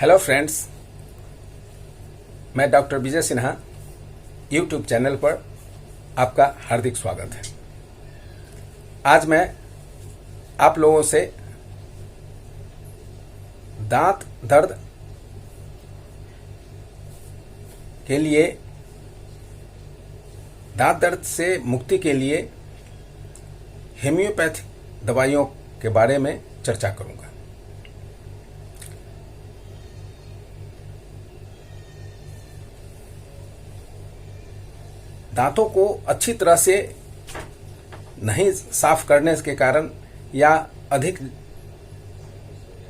Hello friends, मैं doctor Vijay Sinha YouTube channel पर आपका हार्दिक स्वागत है। आज मैं आप लोगों से दांत दर्द के लिए, दांत दर्द से मुक्ति के लिए होम्योपैथिक दवाइयों के बारे में चर्चा करूंगा। दांतों को अच्छी तरह से नहीं साफ करने के कारण या अधिक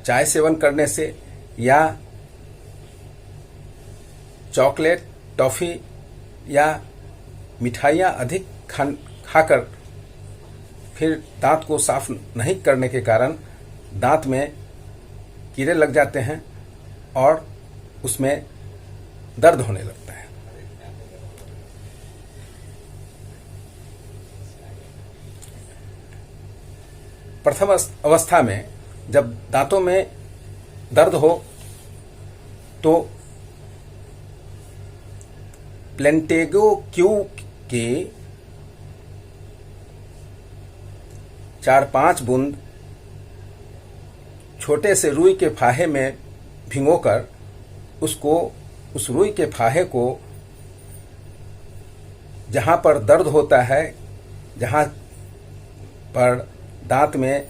चाय सेवन करने से या चॉकलेट, टॉफ़ी या मिठाइयाँ अधिक खाकर फिर दांत को साफ नहीं करने के कारण दांत में कीड़े लग जाते हैं और उसमें दर्द होने लगता है। प्रथम अवस्था में जब दांतों में दर्द हो तो प्लेंटेगो क्यू के 4-5 बूंद छोटे से रुई के फाहे में भिगोकर उस रुई के फाहे को जहां पर दर्द होता है, जहां पर दांत में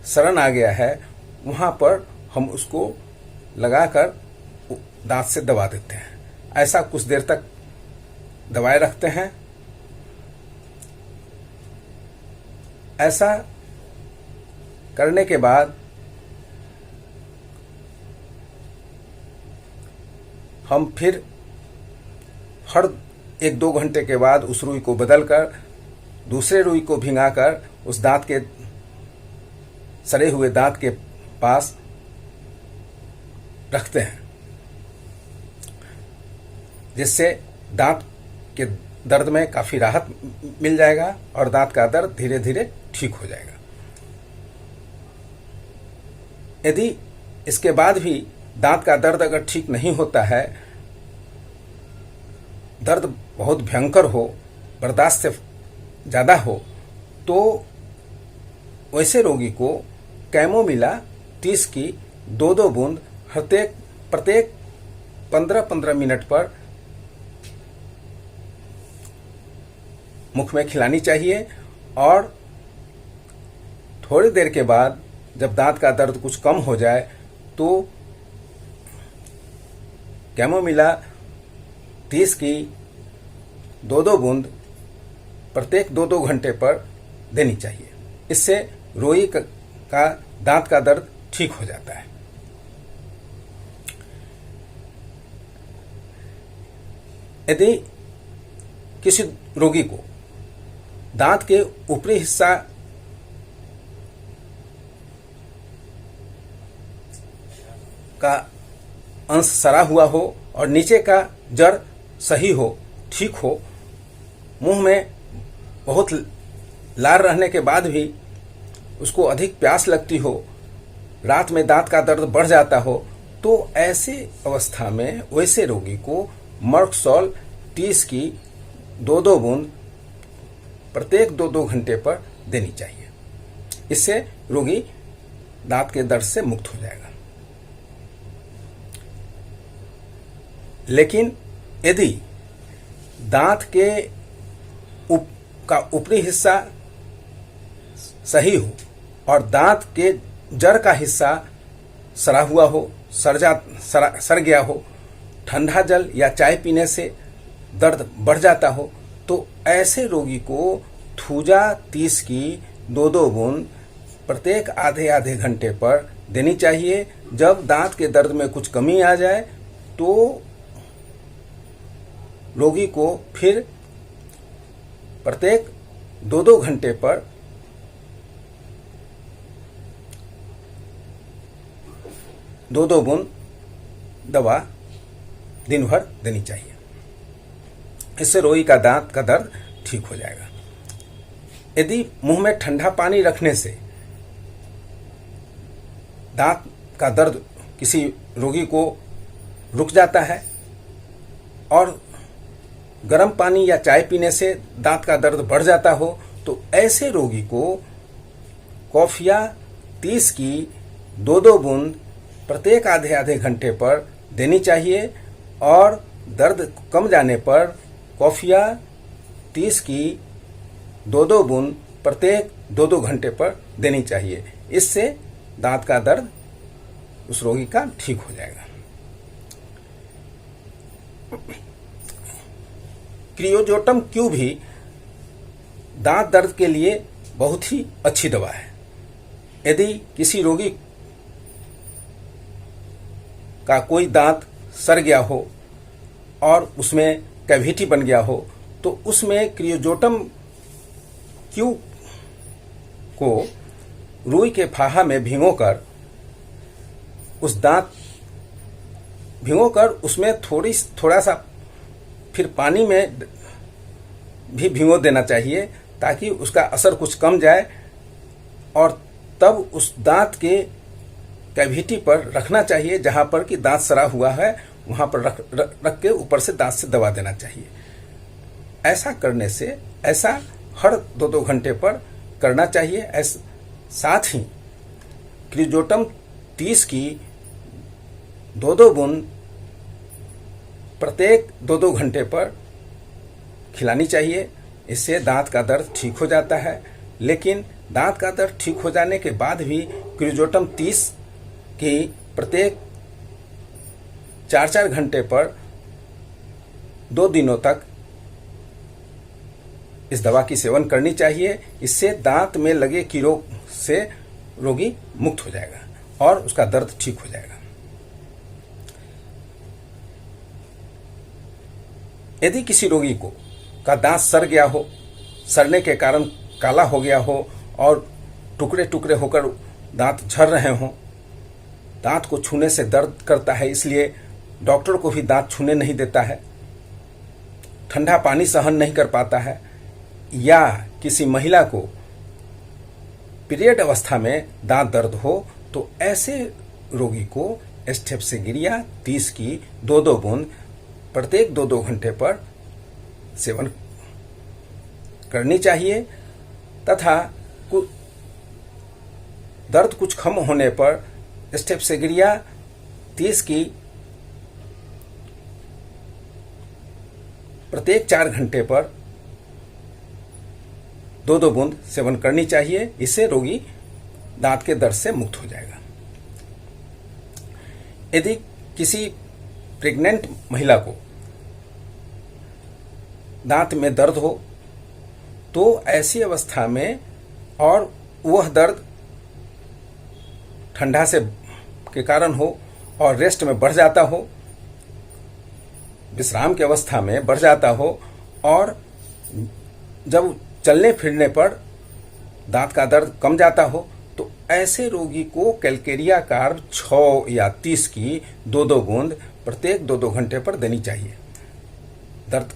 सड़न आ गया है, वहां पर हम उसको लगाकर दांत से दबा देते हैं। ऐसा कुछ देर तक दबाए रखते हैं। ऐसा करने के बाद हम फिर हर 1-2 घंटे के बाद उस रुई को बदलकर दूसरे रुई को भिगाकर उस दांत के सड़े हुए दांत के पास रखते हैं, जिससे दांत के दर्द में काफी राहत मिल जाएगा और दांत का दर्द धीरे धीरे ठीक हो जाएगा। यदि इसके बाद भी दांत का दर्द अगर ठीक नहीं होता है, दर्द बहुत भयंकर हो, बर्दाश्त से ज्यादा हो, तो वैसे रोगी को कैमोमिला 30 की 2-2 बूंद प्रत्येक 15-15 मिनट पर मुख में खिलानी चाहिए और थोड़ी देर के बाद जब दांत का दर्द कुछ कम हो जाए तो कैमोमिला 30 की 2-2 बूंद प्रत्येक 2-2 घंटे पर देनी चाहिए। इससे रोई का दांत का दर्द ठीक हो जाता है। यदि किसी रोगी को दांत के ऊपरी हिस्सा का अंश सड़ा हुआ हो और नीचे का जड़ सही हो, ठीक हो, मुंह में बहुत लार रहने के बाद भी उसको अधिक प्यास लगती हो, रात में दांत का दर्द बढ़ जाता हो, तो ऐसे अवस्था में वैसे रोगी को मर्कसॉल 30 की 2-2 बूंद प्रत्येक 2-2 घंटे पर देनी चाहिए। इससे रोगी दांत के दर्द से मुक्त हो जाएगा। लेकिन यदि दांत के ऊपरी हिस्सा सही हो और दांत के जड़ का हिस्सा सड़ा हुआ हो, सड़ गया हो, ठंडा जल या चाय पीने से दर्द बढ़ जाता हो, तो ऐसे रोगी को थूजा 30 की 2-2 बूंद प्रत्येक आधे घंटे पर देनी चाहिए। जब दांत के दर्द में कुछ कमी आ जाए तो रोगी को फिर प्रत्येक 2-2 घंटे पर दो बूंद दवा दिन भर देनी चाहिए। इससे रोगी का दांत का दर्द ठीक हो जाएगा। यदि मुंह में ठंडा पानी रखने से दांत का दर्द किसी रोगी को रुक जाता है और गर्म पानी या चाय पीने से दांत का दर्द बढ़ जाता हो, तो ऐसे रोगी को कॉफिया 30 की 2-2 बूंद प्रत्येक आधे आधे घंटे पर देनी चाहिए और दर्द कम जाने पर कॉफिया 30 की 2-2 बूंद प्रत्येक 2-2 घंटे पर देनी चाहिए। इससे दांत का दर्द उस रोगी का ठीक हो जाएगा। क्रियोजोटम क्यू भी दांत दर्द के लिए बहुत ही अच्छी दवा है। यदि किसी रोगी का कोई दांत सड़ गया हो और उसमें कैविटी बन गया हो, तो उसमें क्रियोजोटम क्यू को रुई के फाहा में भिगोकर उसमें थोड़ा सा फिर पानी में भी भिगो देना चाहिए, ताकि उसका असर कुछ कम जाए और तब उस दांत के कैविटी पर रखना चाहिए। जहां पर कि दांत सड़ा हुआ है वहां पर रख के ऊपर से दांत से दबा देना चाहिए। ऐसा करने से ऐसा हर 2-2 घंटे पर करना चाहिए। साथ ही क्रियोजोटम 30 की 2-2 बूंद प्रत्येक 2-2 घंटे पर खिलानी चाहिए। इससे दांत का दर्द ठीक हो जाता है। लेकिन दांत का दर्द ठीक हो जाने के बाद भी क्रियोजोटम 30 की प्रत्येक 4-4 घंटे पर 2 दिनों तक इस दवा की सेवन करनी चाहिए। इससे दांत में लगे कीड़ों से रोगी मुक्त हो जाएगा और उसका दर्द ठीक हो जाएगा। यदि किसी रोगी का दांत सड़ गया हो, सड़ने के कारण काला हो गया हो और टुकड़े टुकड़े होकर दांत झड़ रहे हों, दांत को छूने से दर्द करता है, इसलिए डॉक्टर को भी दांत छूने नहीं देता है, ठंडा पानी सहन नहीं कर पाता है, या किसी महिला को पीरियड अवस्था में दांत दर्द हो, तो ऐसे रोगी को स्टेप्सिगिरिया 30 की 2-2 बूंद प्रत्येक 2-2 घंटे पर सेवन करनी चाहिए। तथा दर्द कुछ कम होने पर स्टेप्सिगिरिया 30 की प्रत्येक 4 घंटे पर 2-2 बूंद सेवन करनी चाहिए। इससे रोगी दांत के दर्द से मुक्त हो जाएगा। यदि किसी प्रेग्नेंट महिला को दांत में दर्द हो, तो ऐसी अवस्था में और वह दर्द ठंडा से के कारण हो और रेस्ट में बढ़ जाता हो, विश्राम की अवस्था में बढ़ जाता हो, और जब चलने फिरने पर दांत का दर्द कम जाता हो, तो ऐसे रोगी को कैलकेरिया कार्ब 6 या 30 की 2-2 बूंद प्रत्येक 2-2 घंटे पर देनी चाहिए। दर्द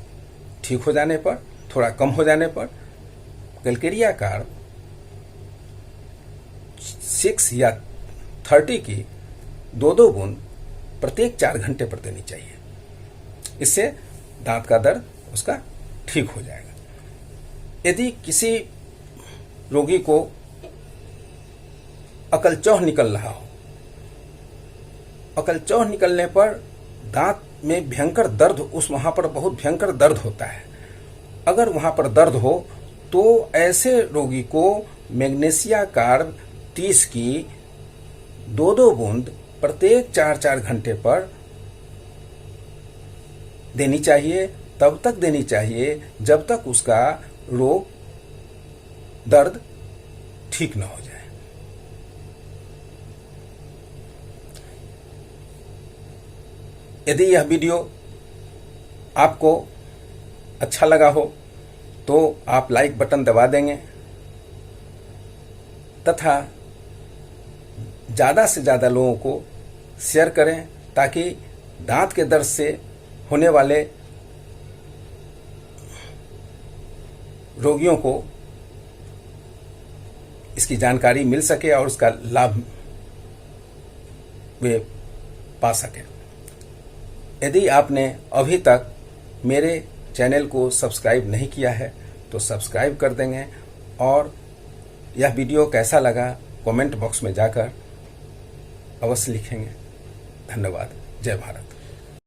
ठीक हो जाने पर, थोड़ा कम हो जाने पर कैलकेरिया कार्ब 6 या 30 की 2-2 बूंद प्रत्येक 4 घंटे पर देनी चाहिए। इससे दांत का दर्द उसका ठीक हो जाएगा। यदि किसी रोगी को अकलचौह निकल रहा हो, अकलचौह निकलने पर दांत में भयंकर दर्द, वहां पर बहुत भयंकर दर्द होता है। अगर वहां पर दर्द हो, तो ऐसे रोगी को मैग्नीशिया कार्ब 30 की 2-2 बूंद प्रत्येक 4-4 घंटे पर देनी चाहिए। तब तक देनी चाहिए जब तक उसका रोग दर्द ठीक न हो जाए। यदि यह वीडियो आपको अच्छा लगा हो तो आप लाइक बटन दबा देंगे तथा ज़्यादा से ज़्यादा लोगों को शेयर करें, ताकि दांत के दर्द से होने वाले रोगियों को इसकी जानकारी मिल सके और उसका लाभ वे पा सकें। यदि आपने अभी तक मेरे चैनल को सब्सक्राइब नहीं किया है तो सब्सक्राइब कर देंगे और यह वीडियो कैसा लगा कमेंट बॉक्स में जाकर अवश्य लिखेंगे। धन्यवाद। जय भारत।